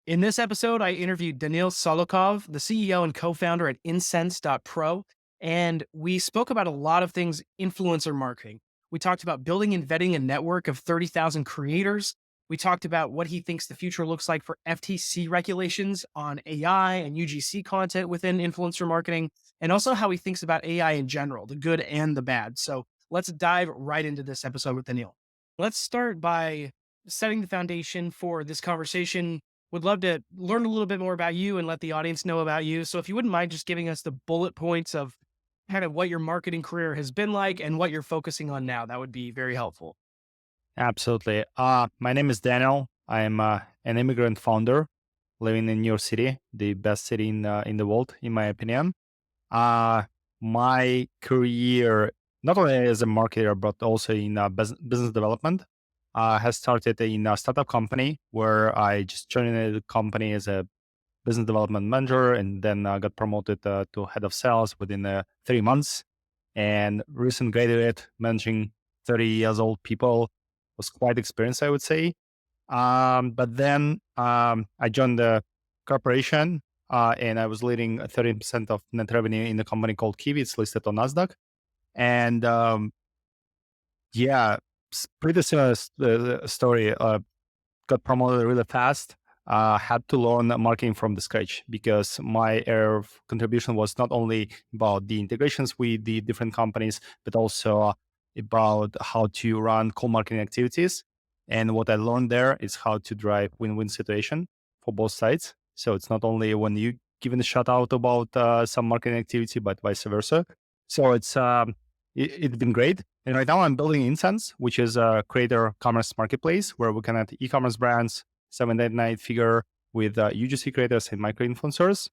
In this episode, I interviewed Danil Saliukov, the CEO and co-founder at Insense.pro, and we spoke about a lot of things influencer marketing. We talked about building and vetting a network of 30,000 creators. We talked about what he thinks the future looks like for FTC regulations on AI and UGC content within influencer marketing, and also how he thinks about AI in general, the good and the bad. So let's dive right into this episode with Danil. Let's start by setting the foundation for this conversation. Would love to learn a little bit more about you and let the audience know about you. So if you wouldn't mind just giving us the bullet points of kind of what your marketing career has been like and what you're focusing on now, that would be very helpful. Absolutely. My name is Daniel. I'm an immigrant founder living in New York City, the best city in the world, in my opinion. Uh, my career, not only as a marketer, but also in business development, has started in a startup company where I just joined the company as a business development manager and then got promoted to head of sales within 3 months. And recent graduate managing 30 years old people was quite experienced, I would say. But then I joined the corporation and I was leading 30% of net revenue in a company called Kiwi. It's listed on NASDAQ. And yeah, pretty similar story. Got promoted really fast. Had to learn marketing from the scratch because my area of contribution was not only about the integrations with the different companies, but also about how to run co-marketing activities. And what I learned there is how to drive win-win situation for both sides. So it's not only when you giving a shout out about some marketing activity, but vice versa. So it's been great. And right now I'm building Insense, which is a creator commerce marketplace where we connect e-commerce brands, 7 8 figure with UGC creators and micro influencers,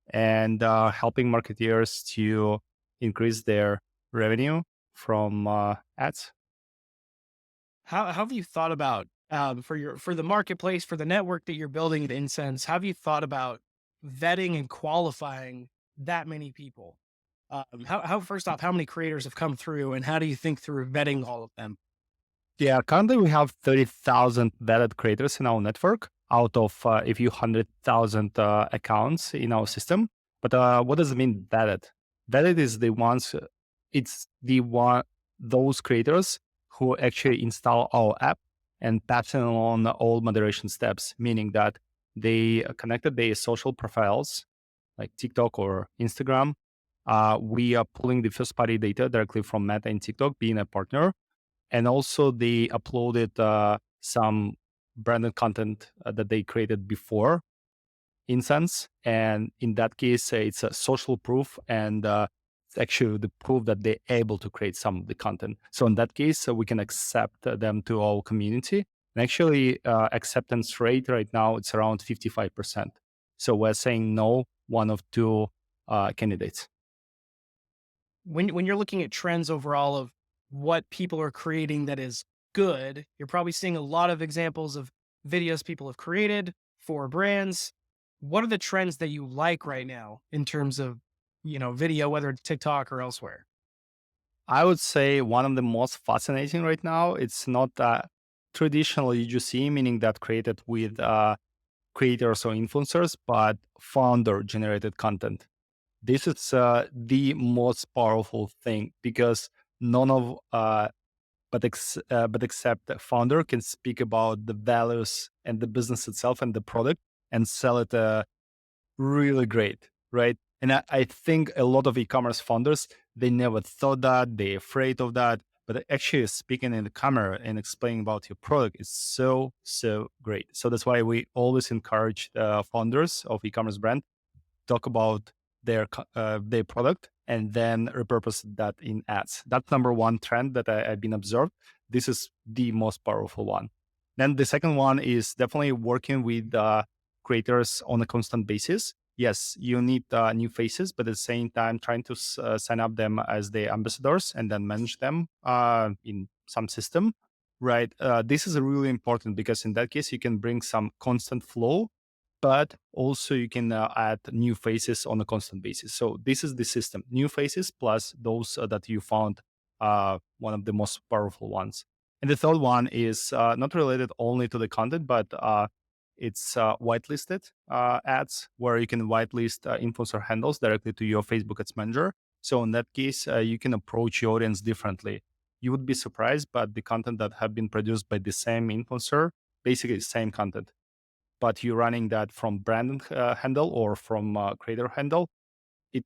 and helping marketeers to increase their revenue from ads. How have you thought about for the marketplace, for the network that you're building at Incense? How have you thought about vetting and qualifying that many people? How first off, how many creators have come through, and how do you think through vetting all of them? Yeah, currently we have 30,000 vetted creators in our network out of a few 100,000 accounts in our system. But what does it mean vetted? Vetted is the ones, it's the one, those creators who actually install our app and pass on all moderation steps, meaning that they connected their social profiles like TikTok or Instagram. We are pulling the first party data directly from Meta and TikTok, being a partner, and also they uploaded some branded content that they created before Incense. And in that case, it's a social proof and it's actually the proof that they're able to create some of the content. So in that case, we can accept them to our community. And actually, acceptance rate right now, it's around 55%. So we're saying no, one of two candidates. When you're looking at trends overall of what people are creating that is good, you're probably seeing a lot of examples of videos people have created for brands. What are the trends that you like right now in terms of, video, whether it's TikTok or elsewhere? I would say one of the most fascinating right now, it's not traditional UGC, meaning that created with creators or influencers, but founder generated content. This is the most powerful thing because none of but except the founder can speak about the values and the business itself and the product and sell it really great, right? And I think a lot of e-commerce founders, they never thought that, they're afraid of that. But actually speaking in the camera and explaining about your product is so, so great. So that's why we always encourage founders of e-commerce brand talk about their product and then repurpose that in ads. That's number one trend that I've been observed. This is the most powerful one. Then the second one is definitely working with creators on a constant basis. Yes, you need new faces, but at the same time, trying to sign up them as the ambassadors and then manage them in some system, right? This is really important because in that case, you can bring some constant flow, but also you can add new faces on a constant basis. So this is the system: new faces plus those that you found one of the most powerful ones. And the third one is not related only to the content, but It's whitelisted ads where you can whitelist influencer handles directly to your Facebook Ads Manager. So in that case, you can approach your audience differently. You would be surprised, but the content that have been produced by the same influencer, basically same content, but you're running that from brand handle or from creator handle, it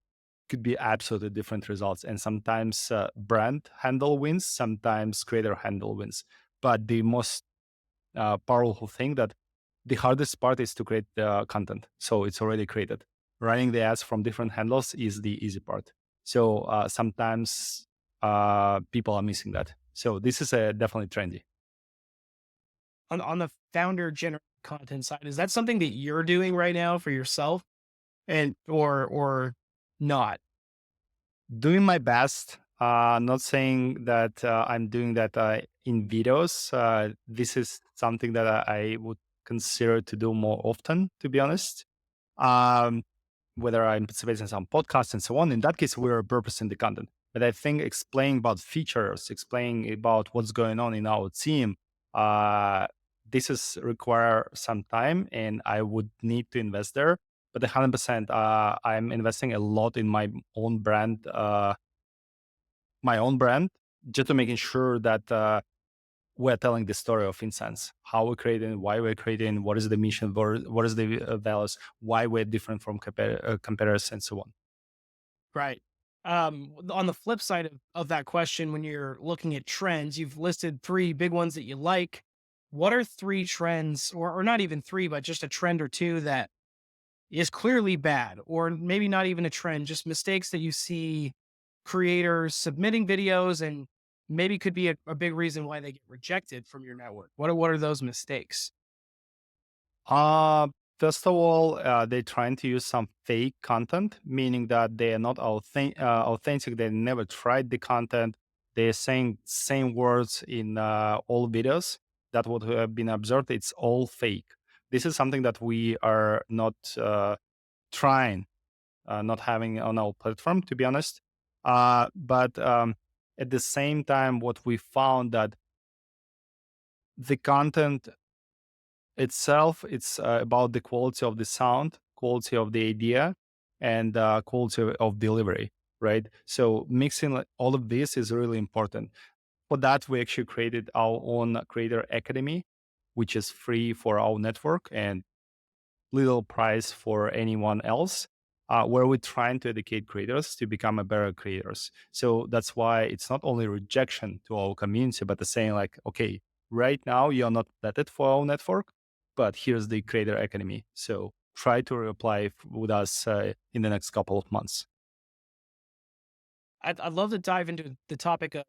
could be absolutely different results. And sometimes brand handle wins, sometimes creator handle wins. But the most powerful thing that the hardest part is to create the content. So it's already created. Running the ads from different handles is the easy part. So sometimes people are missing that. So this is definitely trendy. On the founder generated content side, is that something that you're doing right now for yourself, and or not? Doing my best. Not saying that I'm doing that in videos. This is something that I would consider to do more often, to be honest. Um, whether I'm participating in some podcasts and so on. In that case, we're repurposing the content. But I think explaining about features, explaining about what's going on in our team, uh, this is require some time, and I would need to invest there. But 100%, I'm investing a lot in my own brand, just to making sure that we're telling the story of Insense, how we're creating, why we're creating, what is the mission, what is the values, why we're different from competitors, and so on. Right. On the flip side of that question, when you're looking at trends, you've listed three big ones that you like. What are three trends, or not even three, but just a trend or two that is clearly bad, or maybe not even a trend, just mistakes that you see creators submitting videos and maybe could be a big reason why they get rejected from your network? What are those mistakes? Uh, First of all, they're trying to use some fake content, meaning that they are not authentic. They never tried the content. They're saying same words in all videos. That what have been observed. It's all fake. This is something that we are not trying, not having on our platform, to be honest. But at the same time, what we found that the content itself, it's about the quality of the sound, quality of the idea, and quality of delivery, right? So mixing all of this is really important. For that, we actually created our own creator academy, which is free for our network and little price for anyone else, where we're trying to educate creators to become a better creators. So that's why it's not only rejection to our community, but the saying like, okay, right now you're not vetted for our network, but here's the Creator Academy. So try to apply with us in the next couple of months. I'd love to dive into the topic of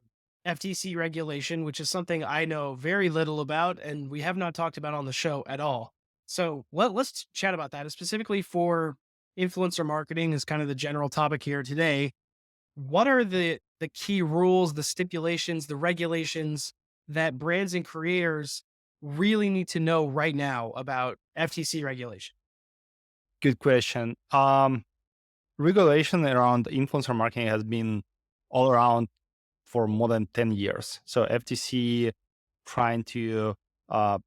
FTC regulation, which is something I know very little about and we have not talked about on the show at all. So let's chat about that, specifically for influencer marketing is kind of the general topic here today. What are the key rules, the stipulations, the regulations that brands and creators really need to know right now about FTC regulation? Good question. Regulation around influencer marketing has been all around for more than 10 years. So FTC trying to uh,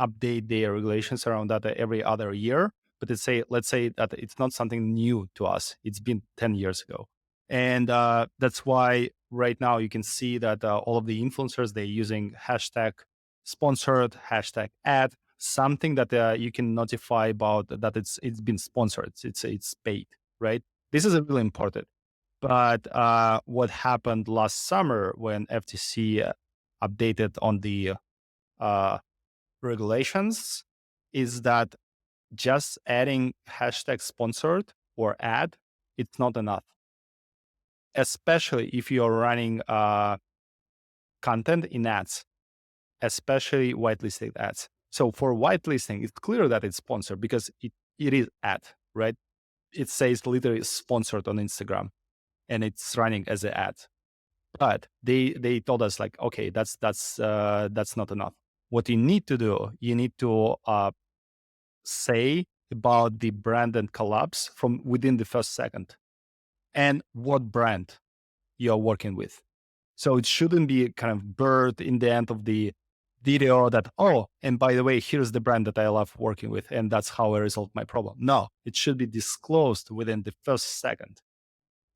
update their regulations around that every other year. But let's say that it's not something new to us. It's been 10 years ago. And that's why right now you can see that all of the influencers, they're using hashtag sponsored, hashtag ad, something that you can notify about that it's been sponsored. It's paid, right? This is really important. But what happened last summer when FTC updated on the uh, regulations is that just adding hashtag sponsored or ad, it's not enough, especially if you're running content in ads, especially whitelisted ads. So for whitelisting, it's clear that it's sponsored because it is ad, right? It says literally sponsored on Instagram and it's running as an ad. But they told us like, okay, that's not enough. What you need to do, you need to say about the brand and collabs from within the first second and what brand you're working with. So it shouldn't be kind of blurred in the end of the video that, oh, and by the way, here's the brand that I love working with, and that's how I resolve my problem. No, it should be disclosed within the first second.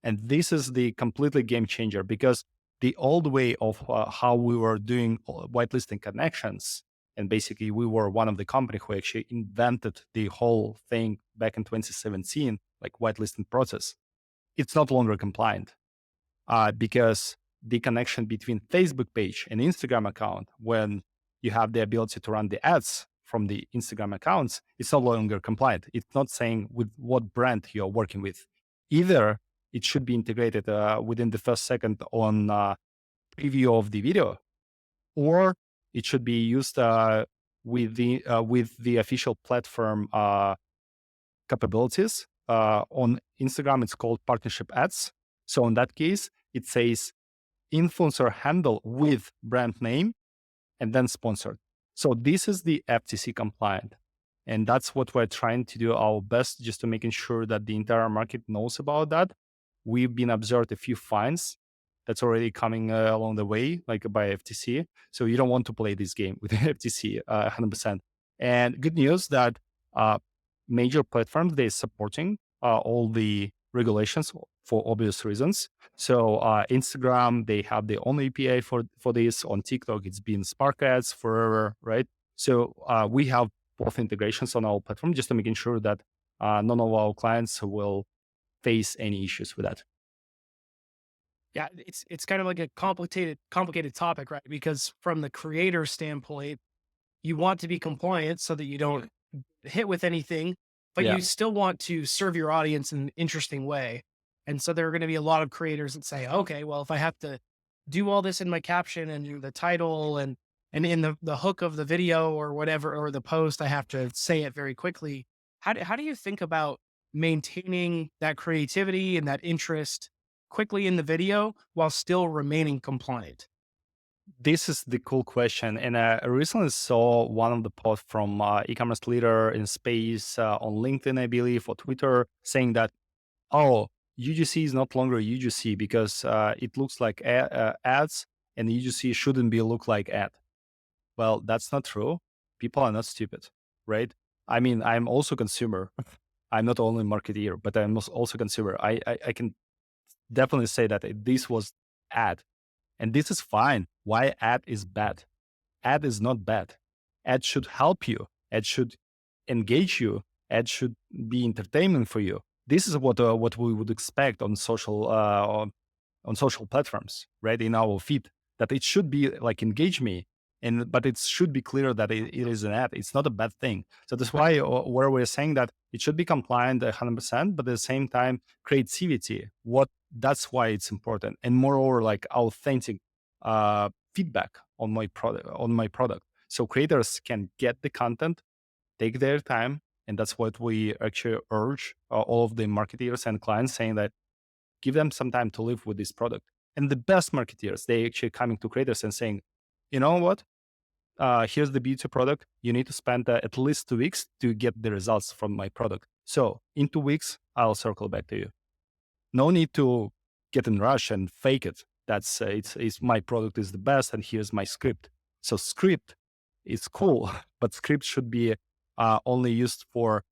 And this is the completely game changer because the old way of how we were doing whitelisting connections, and basically we were one of the company who actually invented the whole thing back in 2017, like whitelisting process. It's not longer compliant because the connection between Facebook page and Instagram account, when you have the ability to run the ads from the Instagram accounts, it's no longer compliant. It's not saying with what brand you're working with. Either it should be integrated within the first second on preview of the video, or it should be used with the official platform capabilities. On Instagram, it's called partnership ads. So in that case, it says influencer handle with brand name and then sponsored. So this is the FTC compliant. And that's what we're trying to do our best just to making sure that the entire market knows about that. We've been observed a few fines that's already coming along the way, like by FTC. So you don't want to play this game with the FTC 100%. And good news that uh, major platforms, they're supporting all the regulations for obvious reasons. So Instagram, they have their own API for this. On TikTok, it's been Spark Ads forever, right? So we have both integrations on our platform just to making sure that none of our clients will face any issues with that. Yeah, it's kind of like a complicated topic, right? Because from the creator standpoint, you want to be compliant so that you don't hit with anything, but Yeah. you still want to serve your audience in an interesting way. And so there are going to be a lot of creators that say, okay, well, if I have to do all this in my caption and do the title and in the hook of the video or whatever or the post, I have to say it very quickly. How do you think about maintaining that creativity and that interest quickly in the video while still remaining compliant? This is the cool question. And I recently saw one of the posts from e-commerce leader in space on LinkedIn, I believe, or Twitter, saying that, oh, UGC is not longer UGC because it looks like ads, and UGC shouldn't be look like ad. Well, that's not true. People are not stupid, right? I mean, I'm also consumer. I'm not only marketeer, but I'm also consumer. I can definitely say that this was ad, and this is fine. Why ad is bad? Ad is not bad. Ad should help you. Ad should engage you. Ad should be entertainment for you. This is what we would expect on social platforms, right? In our feed, that it should be like engage me, and but it should be clear that it is an ad. It's not a bad thing. So that's why where we're saying that it should be compliant 100%, but at the same time, creativity. What That's why it's important, and moreover, like authentic feedback on my product. So creators can get the content, take their time, and that's what we actually urge all of the marketers and clients, saying that give them some time to live with this product. And the best marketeers, they actually coming to creators and saying, you know what? Here's the beauty product. You need to spend at least 2 weeks to get the results from my product. So in 2 weeks, I'll circle back to you. No need to get in rush and fake it. That's it's my product is the best, and here's my script. So script is cool, but script should be only used for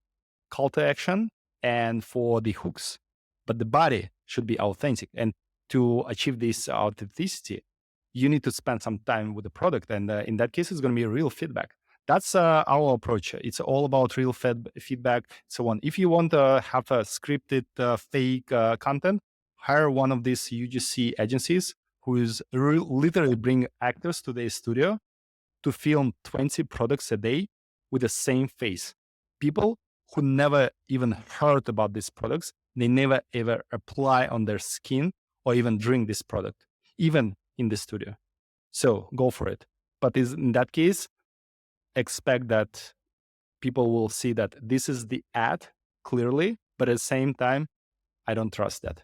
call to action and for the hooks. But the body should be authentic. And to achieve this authenticity, you need to spend some time with the product. And in that case, it's going to be real feedback. That's our approach. It's all about real feedback. So on, if you want to have a scripted fake content, hire one of these UGC agencies who is literally bring actors to their studio to film 20 products a day with the same face. People who never even heard about these products, they never ever apply on their skin or even drink this product, even in the studio. So go for it. But in that case, expect that people will see that this is the ad clearly, but at the same time, I don't trust that.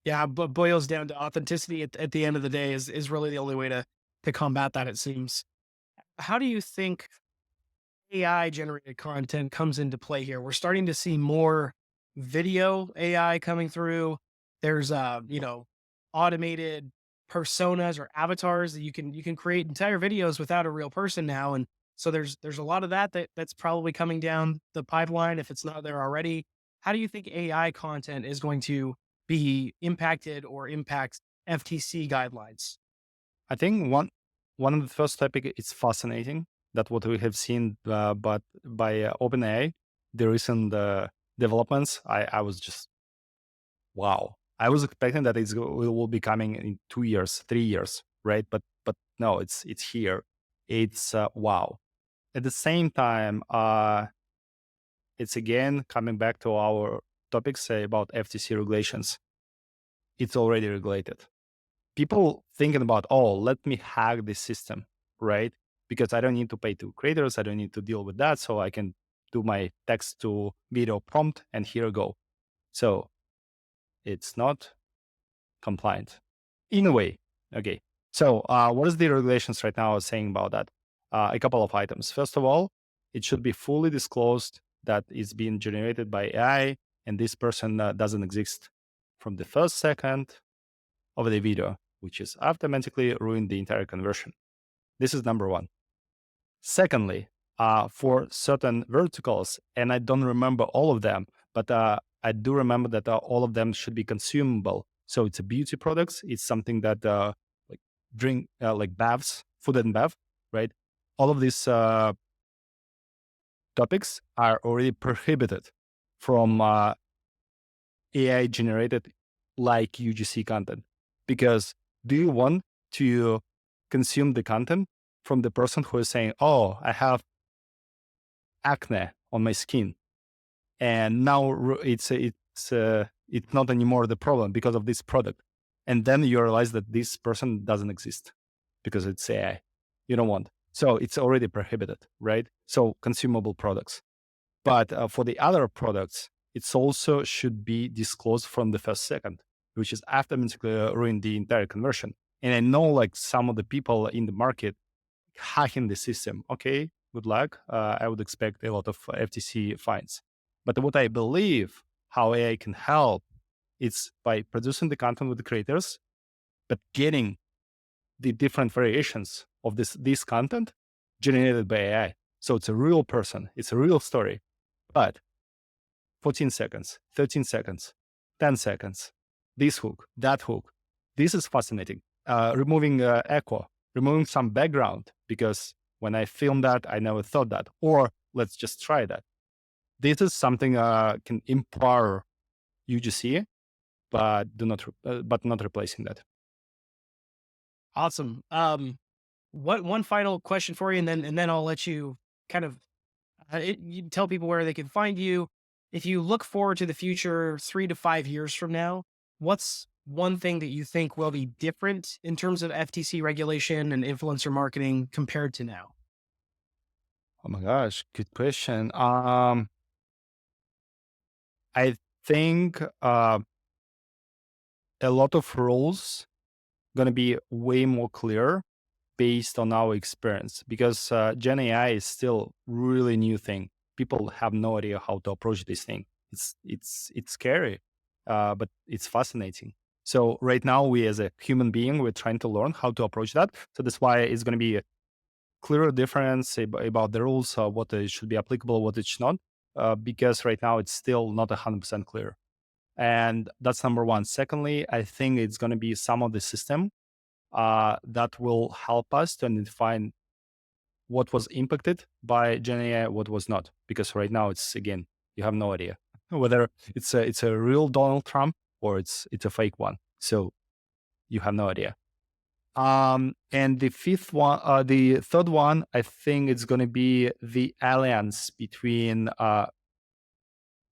Yeah, but boils down to authenticity at the end of the day is really the only way to combat that, it seems. How do you think AI generated content comes into play here? We're starting to see more video AI coming through. There's automated personas or avatars that you can create entire videos without a real person now. And so there's a lot of that's probably coming down the pipeline if it's not there already. How do you think AI content is going to be impacted or impact FTC guidelines? I think one of the first topic is fascinating that what we have seen, but by OpenAI, the recent developments, I was just wow. I was expecting that will be coming in 2 years, 3 years, right? But no, it's here. It's wow. At the same time, it's again coming back to our topics about FTC regulations. It's already regulated. People thinking about, oh, let me hack this system, right? Because I don't need to pay to creators, I don't need to deal with that, so I can do my text to video prompt, and here you go. So it's not compliant in a way. Okay. So what is the regulations right now saying about that? A couple of items. First of all, it should be fully disclosed that it's being generated by AI and this person doesn't exist from the first second of the video, which is automatically ruin the entire conversion. This is number one. Secondly, for certain verticals, and I don't remember all of them, but I do remember that all of them should be consumable. So it's a beauty products. It's something that like drink, like baths, food and bath, right? All of these topics are already prohibited from AI generated like UGC content. Because do you want to consume the content from the person who is saying, "Oh, I have acne on my skin," and now it's not anymore the problem because of this product, and then you realize that this person doesn't exist because it's AI. You don't want. So it's already prohibited, right? So consumable products. But for the other products, it's also should be disclosed from the first second, which is automatically ruin the entire conversion. And I know like some of the people in the market hacking the system. Okay, good luck. I would expect a lot of FTC fines. But what I believe how AI can help is by producing the content with the creators, but getting the different variations of this content generated by AI. So it's a real person, it's a real story, but 14 seconds, 13 seconds, 10 seconds, this hook, that hook. This is fascinating. Removing echo, removing some background, because when I filmed that, I never thought that. Or let's just try that. This is something can empower UGC, but but not replacing that. Awesome. What one final question for you, and then I'll let you kind of you tell people where they can find you. If you look forward to the future, 3 to 5 years from now, what's one thing that you think will be different in terms of FTC regulation and influencer marketing compared to now? Oh my gosh, good question. I think a lot of rules going to be way more clear based on our experience because Gen AI is still really new thing. People have no idea how to approach this thing. It's scary, but it's fascinating. So right now, we as a human being, we're trying to learn how to approach that. So that's why it's going to be a clearer difference about the rules, what should be applicable, what it should not, because right now it's still not 100% clear. And that's number one. Secondly, I think it's going to be some of the system that will help us to identify what was impacted by Gen AI, what was not. Because right now, it's again, you have no idea whether it's a real Donald Trump or it's a fake one. So you have no idea. And the third one, I think it's going to be the alliance between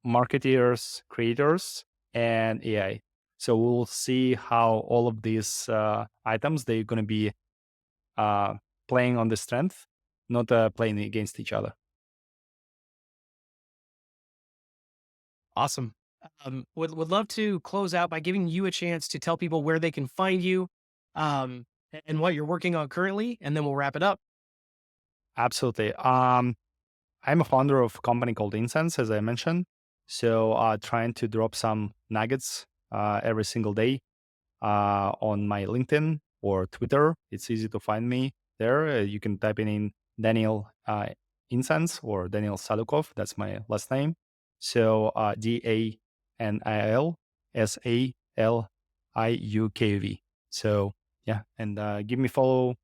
marketers, creators, and AI. So we'll see how all of these items they're going to be uh, playing on the strength, not playing against each other. Awesome. Would love to close out by giving you a chance to tell people where they can find you, and what you're working on currently, and then we'll wrap it up. Absolutely. I'm a founder of a company called Insense, as I mentioned. So trying to drop some nuggets every single day. on my LinkedIn or Twitter. It's easy to find me there. You can type in Daniel Insense or Danil Saliukov. That's my last name. So DANIL SALIUKV. So yeah, and give me follow,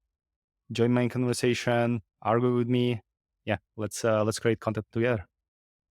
join my conversation, argue with me. Yeah, let's create content together.